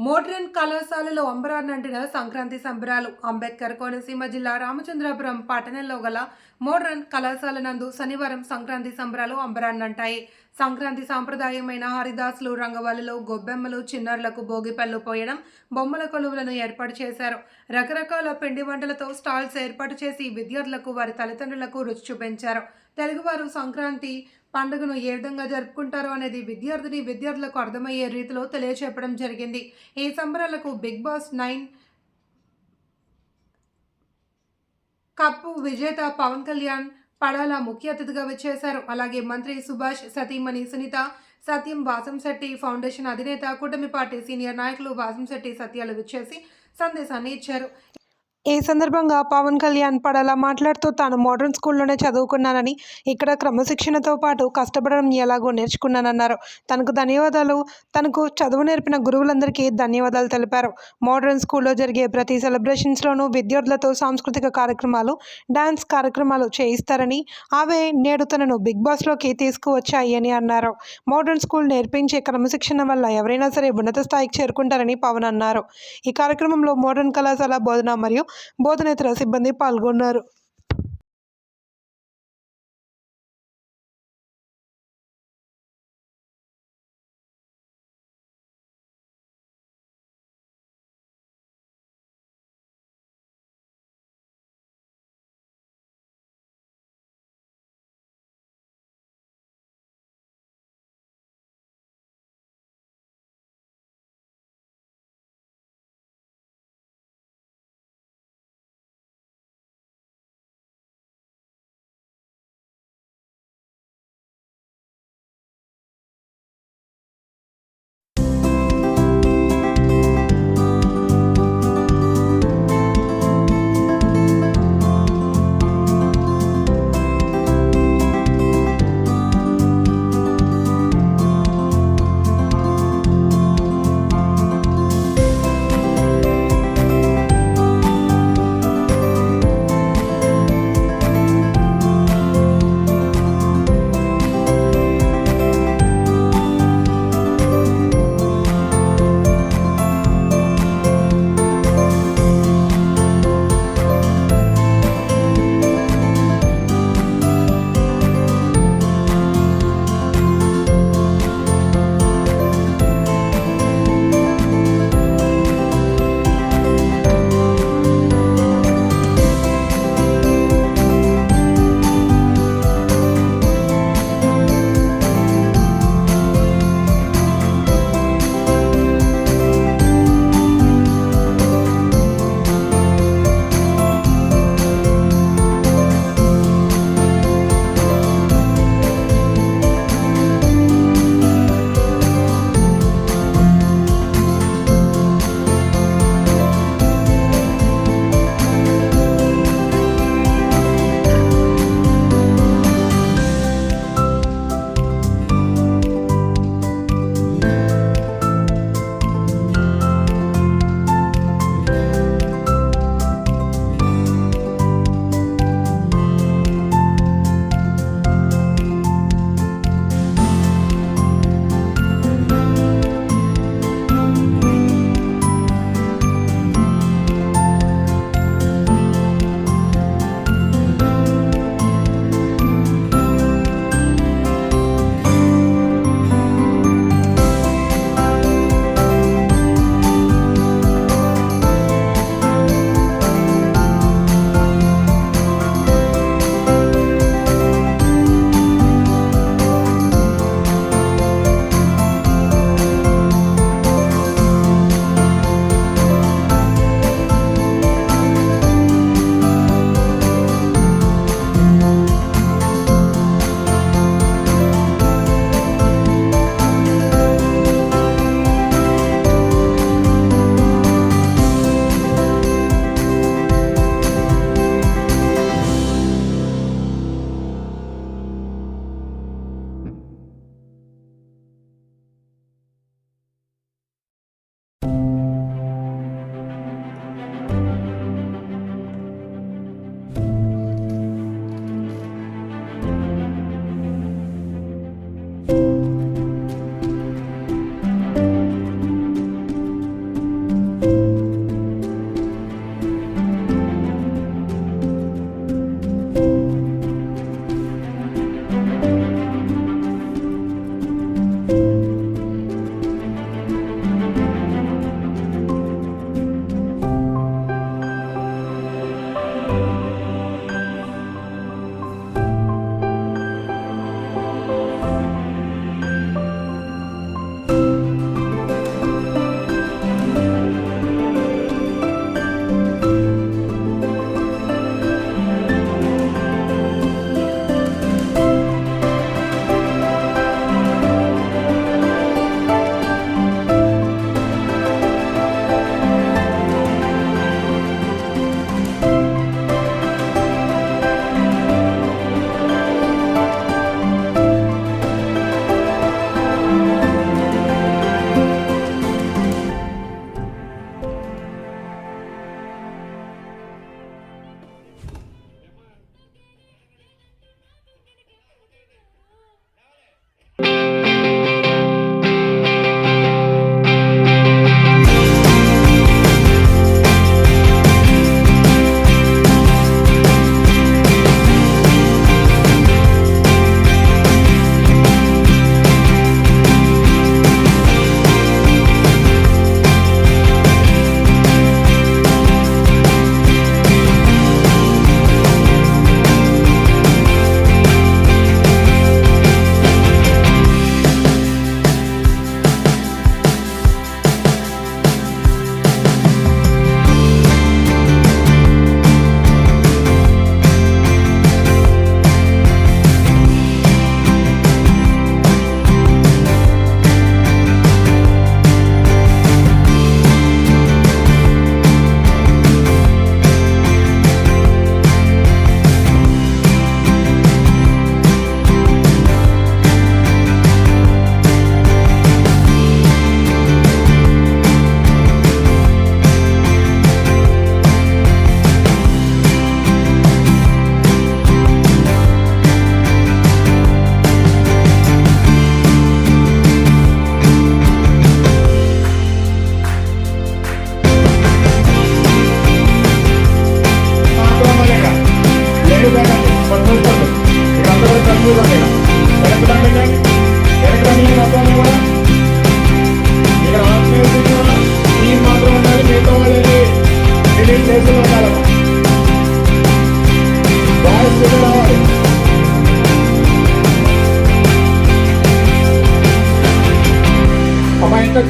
Modern కళాశాలలో అంబరాన్నంటిన సంక్రాంతి సంబరాలు. అంబేద్కర్ కోనసీమ జిల్లా రామచంద్రాపురం పట్టణంలో గల మోడ్రన్ కళాశాల నందు శనివారం సంక్రాంతి సంబరాలు అంబరాన్నంటాయి. సంక్రాంతి సాంప్రదాయమైన హరిదాసులు, రంగవల్లులు, గొబ్బెమ్మలు, చిన్నారులకు భోగిపళ్ళు పోయడం, బొమ్మల కొలువులను ఏర్పాటు చేశారు. రకరకాల పిండి వంటలతో స్టాల్స్ ఏర్పాటు చేసి విద్యార్థులకు, వారి తల్లిదండ్రులకు రుచి చూపించారు. తెలుగువారు సంక్రాంతి పండుగను ఏ విధంగా జరుపుకుంటారో అనేది విద్యార్థులకు అర్థమయ్యే రీతిలో తెలియచెప్పడం జరిగింది. ఈ సంబరాలకు బిగ్ బాస్ 9 కప్పు విజేత పవన్ కళ్యాణ్ పడాల ముఖ్య అతిథిగా వచ్చేశారు. అలాగే మంత్రి సుభాష్, సతీమణి సునీత, సత్యం వాసంశెట్టి, ఫౌండేషన్ అధినేత, కూటమి పార్టీ సీనియర్ నాయకులు వాసంశెట్టి సత్యాలు విచ్చేసి సందేశాన్ని ఇచ్చారు. ఈ సందర్భంగా పవన్ కళ్యాణ్ పడాల మాట్లాడుతూ తాను మోడర్న్ స్కూల్లోనే చదువుకున్నానని, ఇక్కడ క్రమశిక్షణతో పాటు కష్టపడడం ఎలాగో నేర్చుకున్నానన్నారు. తనకు చదువు నేర్పిన గురువులందరికీ ధన్యవాదాలు తెలిపారు. మోడర్న్ స్కూల్లో జరిగే ప్రతి సెలబ్రేషన్స్లోనూ విద్యార్థులతో సాంస్కృతిక కార్యక్రమాలు, డాన్స్ కార్యక్రమాలు చేయిస్తారని, అవే నేడు తనను బిగ్ బాస్లోకి తీసుకువచ్చాయి అని అన్నారు. మోడర్న్ స్కూల్ నేర్పించే క్రమశిక్షణ వల్ల ఎవరైనా సరే ఉన్నత స్థాయికి చేరుకుంటారని పవన్ అన్నారు. ఈ కార్యక్రమంలో మోడర్న్ కళాశాల బోధన మరియు బోధనేతర సిబ్బంది పాల్గొన్నారు.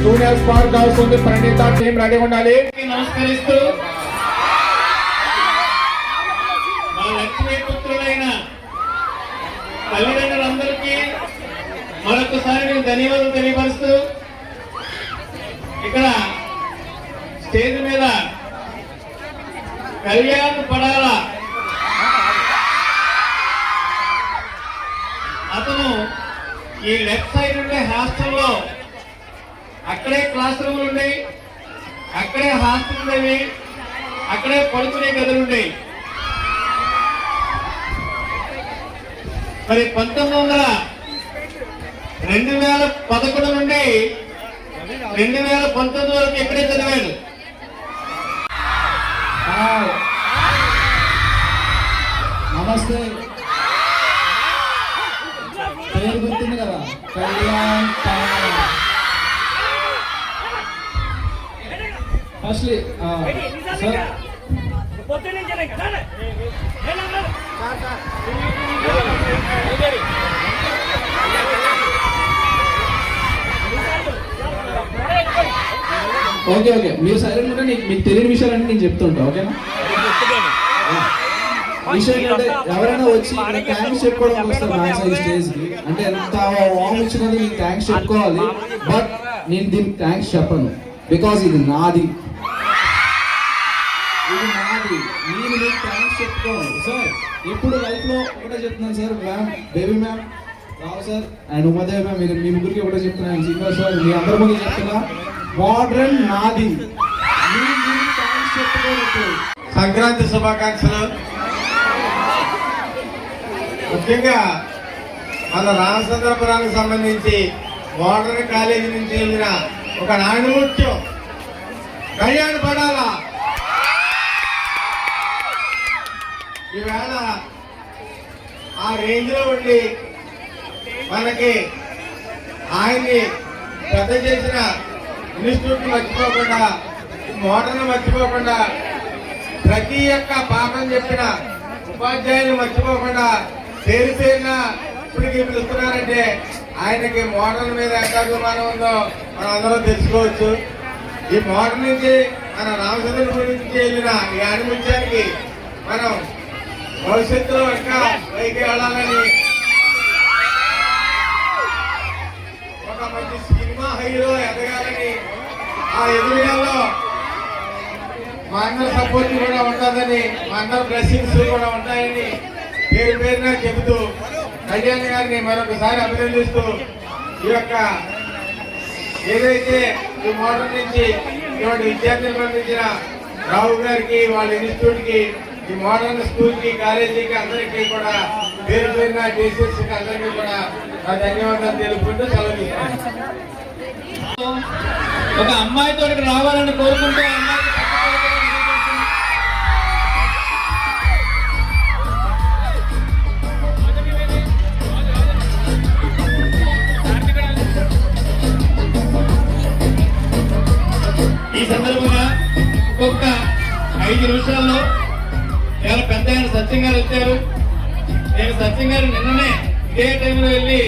జూనియర్ స్పాట్ అవుతుంది. ప్రణీత టీం రెడీ ఉండాలి. నమస్కరిస్తూ మా లక్ష్మీ పుత్రులైన తల్లిదండ్రులందరికీ మరొకసారి నేను ధన్యవాదాలు తెలియపరుస్తూ ఇక్కడ స్టేజ్ మీద కళ్యాణ్ పడాల అతను ఈ లెఫ్ట్ సైడ్ ఉండే హాస్టల్లో అక్కడే క్లాస్ రూమ్లు ఉండేవి, అక్కడే హాస్టల్ ఉండేవి, అక్కడే పడుకునే గదులు ఉండేవి. మరి 2011 నుండి 2019 వరకు ఇక్కడే చదివాడు. నమస్తే, పేరు గుర్తుంది కదా, Kalyan firstly sir okay okay, మీరు సైలెంట్ ఉంటే మీకు తెలియని విషయాలన్నీ నేను చెప్తుంటా, ఓకేనా? విషయం ఏంటంటే ఎవరైనా వచ్చి థ్యాంక్స్ చెప్పుకోవడానికి వస్తారు మ్యాథ్స్ ఈ స్టేజ్ కి, అంటే ఎంత వామ్ ఇచ్చినది నేను థ్యాంక్స్ చెప్పుకోవాలి. బట్ నేను దీనికి థ్యాంక్స్ చెప్పను, బికాజ్ ఇది నాది, నేను మీకు థ్యాంక్స్ చెప్పుకోవాలి సార్. ఎప్పుడు లైఫ్ లో ఒకటే చెప్తున్నాను sir, ma'am, baby ma'am, Rao sir and Umadevi ma'am, మీరు మీ ముగ్గురికి ఒకటే చెప్తున్నాను, శ్రీనివాస్ సార్, మీ అందరి ముందు చెప్తున్నా, మోడ్రన్ నాది, మీరు థ్యాంక్స్ చెప్పుకోవచ్చు. సంక్రాంతి శుభాకాంక్షలు. ముఖ్యంగా మన రామచంద్రపురానికి సంబంధించి మోడర్న్ కాలేజీ నుంచి వెళ్ళిన ఒక నాయనముత్యం కళ్యాణ్ పడాల ఈవేళ ఆ రేంజ్ లో ఉండి మనకి ఆయన్ని పెద్ద చేసిన ఇన్స్టిట్యూట్ మర్చిపోకుండా, మోడర్న్ మర్చిపోకుండా, ప్రతి ఒక్క పాఠం చెప్పిన ఉపాధ్యాయులు మర్చిపోకుండా పేరు పేరున ఇప్పటికి పిలుస్తున్నారంటే ఆయనకి మోడర్న్ మీద ఎంత అభిమానం ఉందో మనం అందరం తెలుసుకోవచ్చు. ఈ మోడర్న్ నుంచి మన రామచంద్రపురం నుంచి వెళ్ళిన ఈ ఆణిముత్యానికి మనం భవిష్యత్తులో ఇంకా పైకి వెళ్ళాలని, ఒక మంచి సినిమా హీరో ఎదగాలని, ఆ ఎదుగుదలలో మా అందరి సపోర్ట్ కూడా ఉంటుందని, మా అందరి బ్లెస్సింగ్స్ కూడా ఉంటాయని పేరు పేరున చెబుతూ కళ్యాణ్ గారిని మరొకసారి అభినందిస్తూ ఈ యొక్క ఏదైతే ఈ మోడల్ నుంచి ఇటువంటి విద్యార్థులు పంపించిన రావు గారికి, వాళ్ళ ఇన్స్టిట్యూట్ కి, ఈ మోడర్న్ స్కూల్ కి, కాలేజీకి అందరికీ కూడా పేరు పేరున టీచర్స్ కి అందరికీ కూడా నా ధన్యవాదాలు తెలుపుకుంటూ సెలవు తీసుకుంటాను. ఒక అమ్మాయితో రావాలని కోరుకుంటూ ఈ సందర్భంగా ఒక్కొక్క 5 నిమిషాల్లో చాలా పెద్ద ఆయన సత్యం గారు వచ్చారు. నేను సత్యం గారు నిన్ననే ఇదే టైంలో వెళ్ళి